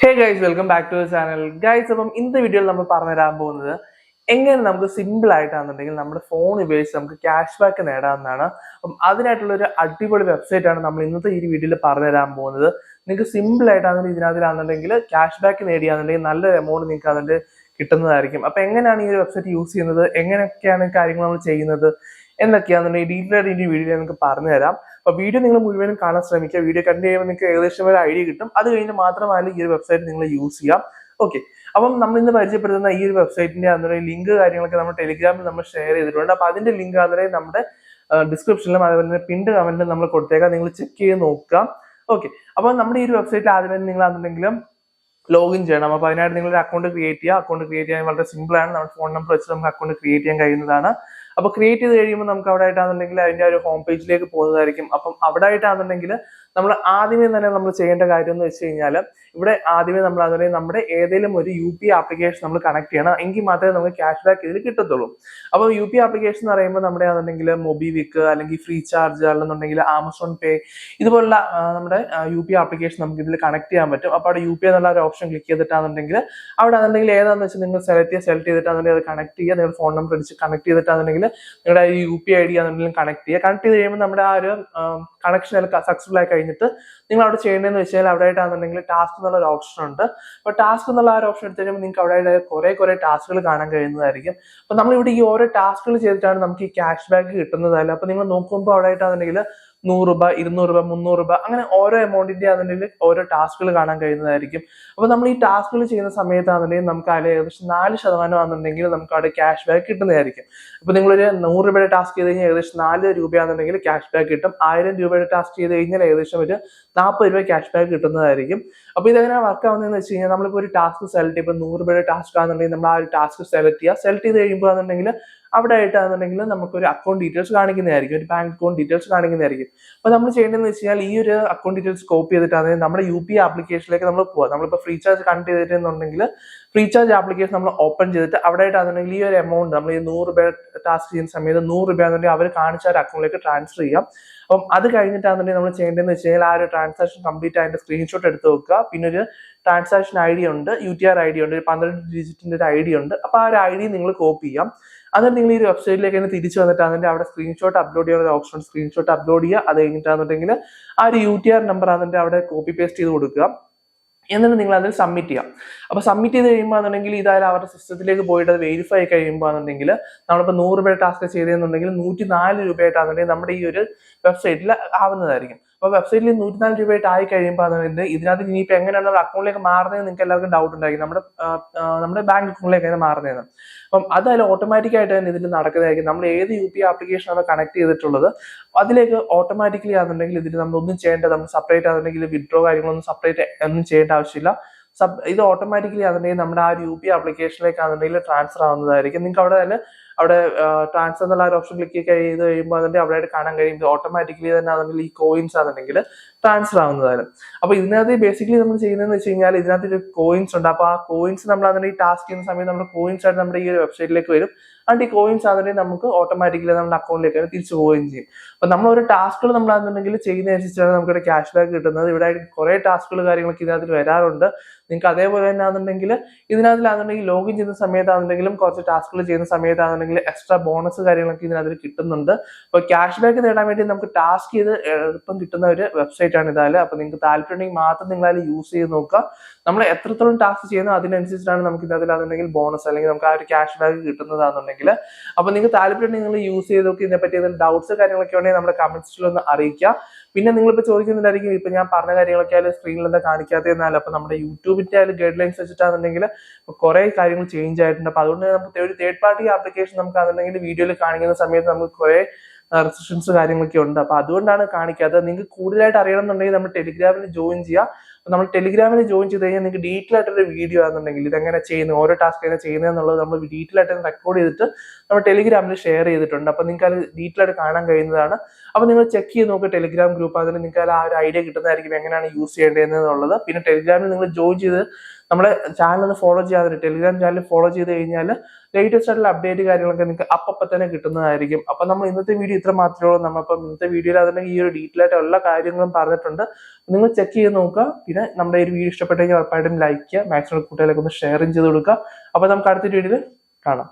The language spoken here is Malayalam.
Hey guys, welcome back to the channel guys. അപ്പം ഇന്നത്തെ വീഡിയോയിൽ നമ്മൾ പറഞ്ഞു തരാൻ പോകുന്നത് എങ്ങനെ നമുക്ക് സിമ്പിൾ ആയിട്ടാണെന്നുണ്ടെങ്കിൽ നമ്മുടെ ഫോൺ ഉപയോഗിച്ച് നമുക്ക് ക്യാഷ് ബാക്ക് നേടാമെന്നാണ്. അപ്പം അതിനായിട്ടുള്ള ഒരു അടിപൊളി വെബ്സൈറ്റ് ആണ് നമ്മൾ ഇന്നത്തെ ഈ വീഡിയോയിൽ പറഞ്ഞു തരാൻ പോകുന്നത്. നിങ്ങൾക്ക് സിമ്പിൾ ആയിട്ടാണെന്നുണ്ടെങ്കിൽ ഇതിനകത്തിലാണെന്നുണ്ടെങ്കിൽ ക്യാഷ് ബാക്ക് നേടിയാണെന്നുണ്ടെങ്കിൽ നല്ലൊരു എമൗണ്ട് നിങ്ങൾക്ക് അതിന്റെ കിട്ടുന്നതായിരിക്കും. അപ്പൊ എങ്ങനെയാണ് ഈ ഒരു വെബ്സൈറ്റ് യൂസ് ചെയ്യുന്നത്, എങ്ങനെയൊക്കെയാണ് കാര്യങ്ങൾ നമ്മൾ ചെയ്യുന്നത് എന്നൊക്കെയാണെന്നുണ്ടെങ്കിൽ ഡീറ്റെയിൽ ആയിട്ട് ഈ വീഡിയോ നിങ്ങൾക്ക് പറഞ്ഞു തരാം. അപ്പൊ വീഡിയോ നിങ്ങൾ മുഴുവനും കാണാൻ ശ്രമിക്കുക. വീഡിയോ കണ്ടു കഴിയുമ്പോൾ നിങ്ങൾക്ക് ഏകദേശം ഒരു ഐഡിയ കിട്ടും. അത് കഴിഞ്ഞ് മാത്രമല്ല ഈ ഒരു വെബ്സൈറ്റ് നിങ്ങൾ യൂസ് ചെയ്യാം. ഓക്കെ, അപ്പം നമ്മൾ ഇന്ന് പരിചയപ്പെടുത്തുന്ന ഈ ഒരു വെബ്സൈറ്റിന്റെ അന്നേരം ലിങ്ക് കാര്യങ്ങളൊക്കെ നമ്മൾ ടെലിഗ്രാമിൽ നമ്മൾ ഷെയർ ചെയ്തിട്ടുണ്ട്. അപ്പൊ അതിന്റെ ലിങ്ക് അന്നേരം നമ്മുടെ ഡിസ്ക്രിപ്ഷനിലും അതുപോലെ തന്നെ പിൻഡ് കമന്റിലും നമ്മൾ കൊടുത്തേക്കാം. നിങ്ങൾ ചെക്ക് ചെയ്ത് നോക്കാം. ഓക്കെ, അപ്പൊ നമ്മുടെ ഈ ഒരു വെബ്സൈറ്റിൽ ആദ്യമേ നിങ്ങൾ ആണെന്നുണ്ടെങ്കിലും ലോഗിൻ ചെയ്യണം. അപ്പൊ അതിനായിട്ട് നിങ്ങൾ ഒരു അക്കൗണ്ട് ക്രിയേറ്റ് ചെയ്യുക. അക്കൗണ്ട് ക്രിയേറ്റ് ചെയ്യാൻ വളരെ സിമ്പിൾ ആണ്. നമ്മുടെ ഫോൺ നമ്പർ വെച്ച് നമുക്ക് അക്കൗണ്ട് ക്രിയേറ്റ് ചെയ്യാൻ കഴിയുന്നതാണ്. അപ്പൊ ക്രിയേറ്റ് ചെയ്ത് കഴിയുമ്പോൾ നമുക്ക് അവിടെ ആയിട്ടാണെന്നുണ്ടെങ്കിൽ അതിന്റെ ഒരു ഹോം പേജിലേക്ക് പോകുന്നതായിരിക്കും. അപ്പം അവിടെ ആയിട്ടാണെന്നുണ്ടെങ്കിൽ നമ്മൾ ആദ്യമേ തന്നെ നമ്മൾ ചെയ്യേണ്ട കാര്യം എന്ന് വെച്ച് കഴിഞ്ഞാൽ ഇവിടെ ആദ്യമേ നമ്മൾ അതുപോലെ നമ്മുടെ ഏതെങ്കിലും ഒരു UPI ആപ്ലിക്കേഷൻ നമ്മൾ കണക്ട് ചെയ്യണം. എങ്കിൽ മാത്രമേ നമുക്ക് ക്യാഷ് ബാക്ക് ഇതിൽ കിട്ടത്തുള്ളൂ. അപ്പോൾ UPI ആപ്ലിക്കേഷൻ എന്ന് പറയുമ്പോൾ നമ്മുടെ ആണെന്നുണ്ടെങ്കിൽ മൊബിവിക് അല്ലെങ്കിൽ ഫ്രീ ചാർജ് അല്ലെന്നുണ്ടെങ്കിൽ ആമസോൺ പേ ഇതുപോലുള്ള നമ്മുടെ UPI ആപ്ലിക്കേഷൻ നമുക്ക് ഇതിൽ കണക്ട് ചെയ്യാൻ പറ്റും. അപ്പോൾ അവിടെ UPI എന്നുള്ള ഒരു ഓപ്ഷൻ ക്ലിക്ക് ചെയ്തിട്ടാണെന്നുണ്ടെങ്കിൽ അവിടെ ആണെന്നുണ്ടെങ്കിൽ ഏതാണെന്ന് വെച്ചാൽ നിങ്ങൾ സെലക്ട് ചെയ്തിട്ടാണെന്നുണ്ടെങ്കിൽ അത് കണക്ട് ചെയ്യുക. നിങ്ങൾ ഫോൺ നമ്പർ അടിച്ച് കണക്ട് ചെയ്തിട്ടാണെന്നുണ്ടെങ്കിൽ നിങ്ങളുടെ UPI ID ആണെന്നുണ്ടെങ്കിൽ കണക്ട് ചെയ്യുക. കണക്ട് ചെയ്ത് കഴിയുമ്പോൾ നമ്മുടെ ആ ഒരു കണക്ഷൻ സക്സസ്ഫുൾ ആയി കഴിഞ്ഞിട്ട് നിങ്ങൾ അവിടെ ചെയ്യേണ്ടതെന്ന് വെച്ചാൽ അവിടെ ആയിട്ടാണെന്നുണ്ടെങ്കിൽ ടാസ്ക് എന്നുള്ള ഒരു ഓപ്ഷൻ ഉണ്ട്. അപ്പൊ ടാസ്ക് എന്നുള്ള ആ ഒരു ഓപ്ഷൻ എടുത്ത് കഴിയുമ്പോൾ നിങ്ങൾക്ക് അവിടെ കുറെ ടാസ്കുകൾ കാണാൻ കഴിയുന്നതായിരിക്കും. അപ്പൊ നമ്മൾ ഇവിടെ ഈ ഓരോ ടാസ്കുകൾ ചെയ്തിട്ടാണ് നമുക്ക് ഈ ക്യാഷ് ബാക്ക് കിട്ടുന്നതല്ല. അപ്പൊ നിങ്ങൾ നോക്കുമ്പോൾ അവിടെ ആയിട്ടാണെന്നുണ്ടെങ്കിൽ 100 രൂപ, 200 രൂപ, 300 രൂപ അങ്ങനെ ഓരോ എമൗണ്ടിന്റെ അതിനുള്ളിൽ ഓരോ ടാസ്കുകൾ കാണാൻ കഴിയുന്നതായിരിക്കും. അപ്പൊ നമ്മൾ ഈ ടാസ്കുകൾ ചെയ്യുന്ന സമയത്താണെന്നുണ്ടെങ്കിൽ നമുക്ക് അതിൽ ഏകദേശം 4% ആണെന്നുണ്ടെങ്കിൽ നമുക്ക് അവിടെ ക്യാഷ് ബാക്ക് കിട്ടുന്നതായിരിക്കും. അപ്പൊ നിങ്ങളൊരു 100 രൂപയുടെ ടാസ്ക് ചെയ്ത് കഴിഞ്ഞാൽ ഏകദേശം 4 രൂപയാണെന്നുണ്ടെങ്കിൽ ക്യാഷ് ബാക്ക് കിട്ടും. 1000 രൂപയുടെ ടാസ്ക് ചെയ്ത് കഴിഞ്ഞാൽ ഏകദേശം ഒരു 40 രൂപ ക്യാഷ് ബാക്ക് കിട്ടുന്നതായിരിക്കും. അപ്പൊ ഇതെങ്ങനെ വർക്ക് ആവുന്നതെന്ന് വെച്ച് കഴിഞ്ഞാൽ നമ്മളിപ്പോ ഒരു ടാസ്ക് സെലക്ട് ചെയ്യുമ്പോൾ 100 രൂപയുടെ ടാസ്ക് ആണെന്നുണ്ടെങ്കിൽ നമ്മൾ ആ ഒരു ടാസ്ക് സെലക്ട് ചെയ്യുക. സെലക്ട് ചെയ്ത് കഴിയുമ്പോൾ ആണെന്നുണ്ടെങ്കിൽ അവിടെ ആയിട്ടാണെന്നുണ്ടെങ്കിൽ നമുക്ക് ഒരു അക്കൗണ്ട് ഡീറ്റെയിൽസ് കാണിക്കുന്നതായിരിക്കും, ഒരു ബാങ്ക് അക്കൗണ്ട് ഡീറ്റെയിൽസ് കാണിക്കുന്നതായിരിക്കും. അപ്പൊ നമ്മൾ ചെയ്യേണ്ടതെന്ന് വെച്ച് കഴിഞ്ഞാൽ ഈ ഒരു അക്കൗണ്ട് ഡീറ്റെയിൽസ് കോപ്പി ചെയ്തിട്ടാണെങ്കിൽ നമ്മുടെ UPI ആപ്ലിക്കേഷനിലേക്ക് നമ്മൾ പോവാം. നമ്മളിപ്പോൾ ഫ്രീ ചാർജ് കണക്ട് ചെയ്തിട്ടുണ്ടെങ്കിൽ ഫ്രീ ചാർജ് ആപ്ലിക്കേഷൻ നമ്മൾ ഓപ്പൺ ചെയ്തിട്ട് അവിടെ ആയിട്ടാണെന്നുണ്ടെങ്കിൽ ഈ ഒരു എമൗണ്ട് നമ്മൾ ഈ 100 രൂപ ടാസ്ക് ചെയ്യുന്ന സമയത്ത് 100 രൂപ ആണെന്നുണ്ടെങ്കിൽ അവർ കാണിച്ച ഒരു അക്കൗണ്ടിലേക്ക് ട്രാൻസ്ഫർ ചെയ്യാം. അപ്പം അത് കഴിഞ്ഞിട്ടാണെന്നുണ്ടെങ്കിൽ നമ്മൾ ചെയ്യേണ്ടതെന്ന് വെച്ച് കഴിഞ്ഞാൽ ആ ഒരു ട്രാൻസാക്ഷൻ കംപ്ലീറ്റ് അതിന്റെ സ്ക്രീൻഷോട്ട് എടുത്ത് വെക്കുക. പിന്നെ ഒരു ട്രാൻസാക്ഷൻ ID ഉണ്ട്, UTR ID ഉണ്ട്, ഒരു 12 ഡിജിറ്റിന്റെ ഒരു ID ഉണ്ട്. അപ്പൊ ആ ഒരു ID നിങ്ങൾ കോപ്പി ചെയ്യാം. എന്നിട്ട് നിങ്ങൾ ഈ ഒരു വെബ്സൈറ്റിലേക്ക് തന്നെ തിരിച്ചു വന്നിട്ടാണെങ്കിൽ അവിടെ സ്ക്രീൻഷോട്ട് അപ്ലോഡ് ചെയ്യാൻ ഒരു ഓപ്ഷൻ, സ്ക്രീൻഷോട്ട് അപ്ലോഡ് ചെയ്യുക. അത് കഴിഞ്ഞിട്ടാണെന്നുണ്ടെങ്കിൽ ആ ഒരു UTR നമ്പർ ആണെന്നുണ്ടെങ്കിൽ അവിടെ കോപ്പി പേസ്റ്റ് ചെയ്ത് കൊടുക്കുക. എന്നിട്ട് നിങ്ങൾ അതിൽ സബ്മിറ്റ് ചെയ്യാം. അപ്പൊ സബ്മിറ്റ് ചെയ്ത് കഴിയുമ്പോൾ എന്നുണ്ടെങ്കിൽ ഇതായാലും അവരുടെ സിസ്റ്റത്തിലേക്ക് പോയിട്ട് അത് വെരിഫൈ കഴിയുമ്പോൾ എന്നുണ്ടെങ്കിൽ നമ്മളിപ്പോൾ 100 രൂപയുടെ ടാസ്ക് ചെയ്തെന്നുണ്ടെങ്കിൽ 104 രൂപയായിട്ടാണെന്നുണ്ടെങ്കിൽ നമ്മുടെ ഈ ഒരു വെബ്സൈറ്റിൽ ആവുന്നതായിരിക്കും. അപ്പൊ വെബ്സൈറ്റിൽ 104 രൂപയായിട്ട് ആയി കഴിയുമ്പോൾ അതുകൊണ്ട് ഇതിനകത്ത് ഇനിയിപ്പോൾ എങ്ങനെയാണ് നമ്മുടെ അക്കൗണ്ടിലേക്ക് മാറുന്നത് നിങ്ങൾക്ക് എല്ലാവർക്കും ഡൗട്ട് ഉണ്ടായിരിക്കും. നമ്മുടെ ബാങ്ക് അക്കൗണ്ടിലേക്ക് എങ്ങനെ മാറുന്നതെന്ന്. അപ്പം അതായാലും ഓട്ടോമാറ്റിക് ആയിട്ട് തന്നെ ഇതിൽ നടക്കുന്നതായിരിക്കും. നമ്മൾ ഏത് UPI ആപ്ലിക്കേഷൻ ആണ് കണക്ട് ചെയ്തിട്ടുള്ളത് അതിലേക്ക് ഓട്ടോമാറ്റിക്കലി ആണെന്നുണ്ടെങ്കിൽ ഇതിൽ നമ്മൾ ഒന്നും ചെയ്യേണ്ട, നമ്മൾ സെപ്പറേറ്റ് ആണെന്നുണ്ടെങ്കിൽ വിഡ്രോ കാര്യങ്ങളൊന്നും സെപ്പറേറ്റ് ഒന്നും ചെയ്യേണ്ട ആവശ്യമില്ല. ഇത് ഓട്ടോമാറ്റിക്കലി ആണെന്നുണ്ടെങ്കിൽ നമ്മുടെ ആ ഒരു UPI ആപ്ലിക്കേഷനിലേക്ക് ആണെന്നുണ്ടെങ്കിൽ ട്രാൻസ്ഫർ ആവുന്നതായിരിക്കും. നിങ്ങൾക്ക് അവിടെ ട്രാൻസ്ഫർ എന്നുള്ള ഒരു ഓപ്ഷൻ ക്ലിക്ക് ചെയ്ത് കഴിയുമ്പോൾ അതിന്റെ അവിടെ ആയിട്ട് കാണാൻ കഴിയും ഓട്ടോമാറ്റിക്കലി തന്നെ ആണെന്നുണ്ടെങ്കിൽ ഈ കോയിൻസ് ആണെന്നുണ്ടെങ്കിൽ ട്രാൻസ്ഫർ ആവുന്നതാണ്. അപ്പൊ ഇതിനകത്ത് ബേസിക്കലി നമ്മൾ ചെയ്യുന്നതെന്ന് വെച്ച് കഴിഞ്ഞാൽ ഇതിനകത്ത് ഒരു കോയിൻസ് ഉണ്ട്. അപ്പൊ ആ കോയിൻസ് നമ്മൾ അതിന്റെ ഈ ടാസ്ക് ചെയ്യുന്ന സമയത്ത് നമ്മുടെ കോയിൻസ് ആയിട്ട് നമ്മുടെ ഈ ഒരു വെബ്സൈറ്റിലേക്ക് വരും. ആൻഡ് ഈ കോയിൻസ് ആണെന്നുണ്ടെങ്കിൽ നമുക്ക് ഓട്ടോമാറ്റിക്കലി നമ്മുടെ അക്കൗണ്ടിലേക്ക് തിരിച്ചു പോവുകയും ചെയ്യും. അപ്പൊ നമ്മൾ ഒരു ടാസ്കുകൾ നമ്മളാണെന്നുണ്ടെങ്കിൽ ചെയ്യുന്നതനുസരിച്ചാണ് നമുക്ക് ക്യാഷ് ബാക്ക് കിട്ടുന്നത്. ഇവിടെ കുറെ ടാസ്കുകൾ കാര്യങ്ങളൊക്കെ ഇതിനകത്ത് വരാറുണ്ട്. നിങ്ങൾക്ക് അതേപോലെ തന്നെ ആണെന്നുണ്ടെങ്കിൽ ഇതിനകത്തിലാണെന്നുണ്ടെങ്കിൽ ലോഗിൻ ചെയ്യുന്ന സമയത്താണെന്നുണ്ടെങ്കിലും കുറച്ച് ടാസ്കുകൾ ചെയ്യുന്ന സമയത്താണെന്നുണ്ടെങ്കിൽ എക്സ്ട്രാ ബോണസ് കാര്യങ്ങളൊക്കെ ഇതിനകത്ത് കിട്ടുന്നുണ്ട്. അപ്പൊ ക്യാഷ് ബാക്ക് നേടാൻ വേണ്ടി നമുക്ക് ടാസ്ക് ചെയ്ത് എളുപ്പം കിട്ടുന്ന ഒരു വെബ്സൈറ്റ് ആണ് ഇതായാലും. അപ്പൊ നിങ്ങൾക്ക് താല്പര്യമുണ്ടെങ്കിൽ മാത്രം നിങ്ങൾ അതിൽ യൂസ് ചെയ്ത് നോക്കുക. നമ്മൾ എത്രത്തോളം ടാസ്ക് ചെയ്യുന്നു അതിനനുസരിച്ചാണ് നമുക്ക് ഇതിനകത്തിലാണെന്നുണ്ടെങ്കിൽ ബോണസ് അല്ലെങ്കിൽ നമുക്ക് ആ ഒരു ക്യാഷ് ബാക്ക് കിട്ടുന്നതാണെന്നുണ്ടെങ്കിൽ. അപ്പൊ നിങ്ങൾക്ക് താല്പര്യമുണ്ടെങ്കിൽ നിങ്ങൾ യൂസ് ചെയ്ത് നോക്കി. ഇതിനെപ്പറ്റി എന്തെങ്കിലും ഡൗട്ട്സ് കാര്യങ്ങളൊക്കെ ഉണ്ടെങ്കിൽ നമ്മുടെ കമന്റ്സിൽ ഒന്ന് അറിയിക്കുക. പിന്നെ നിങ്ങളിപ്പോൾ ചോദിക്കുന്നുണ്ടായിരിക്കും ഇപ്പൊ ഞാൻ പറഞ്ഞ കാര്യങ്ങളൊക്കെ ആയാലും സ്ക്രീനിൽ എന്താ കാണിക്കാത്തതെന്നാലും. അപ്പൊ നമ്മുടെ യൂട്യൂബിന്റെ ആയാലും ഗൈഡ് ലൈൻസ് വെച്ചിട്ടാണെന്നുണ്ടെങ്കിൽ കുറെ കാര്യങ്ങൾ ചേഞ്ച് ആയിട്ടുണ്ട്. അപ്പൊ അതുകൊണ്ട് നമുക്ക് ഒരു തേർഡ് പാർട്ടി ആപ്ലിക്കേഷൻ നമുക്ക് ആണെന്നുണ്ടെങ്കിൽ വീഡിയോയിൽ കാണിക്കുന്ന സമയത്ത് നമുക്ക് കുറെ റെസ്ട്രിക്ഷൻസ് കാര്യങ്ങളൊക്കെ ഉണ്ട്. അപ്പൊ അതുകൊണ്ടാണ് കാണിക്കാത്തത്. നിങ്ങൾക്ക് കൂടുതലായിട്ട് അറിയണം എന്നുണ്ടെങ്കിൽ നമ്മൾ ടെലിഗ്രാമിൽ ജോയിൻ ചെയ്യുക. നമ്മൾ ടെലിഗ്രാമിൽ ജോയിൻ ചെയ്ത് കഴിഞ്ഞാൽ നിങ്ങൾക്ക് ഡീറ്റെയിൽ ആയിട്ടൊരു വീഡിയോ ആണെന്നുണ്ടെങ്കിൽ ഇതെങ്ങനെ ചെയ്യുന്നത്, ഓരോ ടാസ്ക് എങ്ങനെ ചെയ്യുന്നത് എന്നുള്ളത് നമ്മൾ ഡീറ്റെയിൽ ആയിട്ട് റെക്കോർഡ് ചെയ്തിട്ട് നമ്മൾ ടെലിഗ്രാമിൽ ഷെയർ ചെയ്തിട്ടുണ്ട്. അപ്പൊ നിങ്ങൾക്ക് അത് ഡീറ്റെയിൽ ആയിട്ട് കാണാൻ കഴിയുന്നതാണ്. അപ്പൊ നിങ്ങൾ ചെക്ക് ചെയ്ത് നോക്കുക ടെലിഗ്രാം ഗ്രൂപ്പ്. അതിന് നിങ്ങൾക്ക് ആ ഒരു ഐഡിയ കിട്ടുന്നതായിരിക്കും എങ്ങനെയാണ് യൂസ് ചെയ്യേണ്ടതെന്നുള്ളത്. പിന്നെ ടെലിഗ്രാമിൽ നിങ്ങൾ ജോയിൻ ചെയ്ത് നമ്മുടെ ചാനൽ ഒന്ന് ഫോളോ ചെയ്യാതെ ടെലിഗ്രാം ചാനൽ ഫോളോ ചെയ്ത് കഴിഞ്ഞാൽ ലേറ്റസ്റ്റ് ആയിട്ടുള്ള അപ്ഡേറ്റ് കാര്യങ്ങളൊക്കെ നിങ്ങൾക്ക് അപ്പം തന്നെ കിട്ടുന്നതായിരിക്കും. അപ്പൊ നമ്മൾ ഇന്നത്തെ വീഡിയോ ഇത്ര മാത്രമേ ഉള്ളൂ. നമ്മളിപ്പം ഇന്നത്തെ വീഡിയോയിൽ അതിന്റെ ഈ ഒരു ഡീറ്റെയിൽ ആയിട്ട് എല്ലാ കാര്യങ്ങളും പറഞ്ഞിട്ടുണ്ട്. നിങ്ങൾ ചെക്ക് ചെയ്ത് നോക്കുക. പിന്നെ നമ്മുടെ ഈ ഒരു വീഡിയോ ഇഷ്ടപ്പെട്ടെങ്കിൽ ഉറപ്പായിട്ടും ലൈക്ക് ചെയ്യുക, മാക്സിമം കൂട്ടുകാരൊക്കെ ഒന്ന് ഷെയറും ചെയ്ത് കൊടുക്കുക. അപ്പോൾ നമുക്ക് അടുത്തൊരു വീഡിയോയിൽ കാണാം.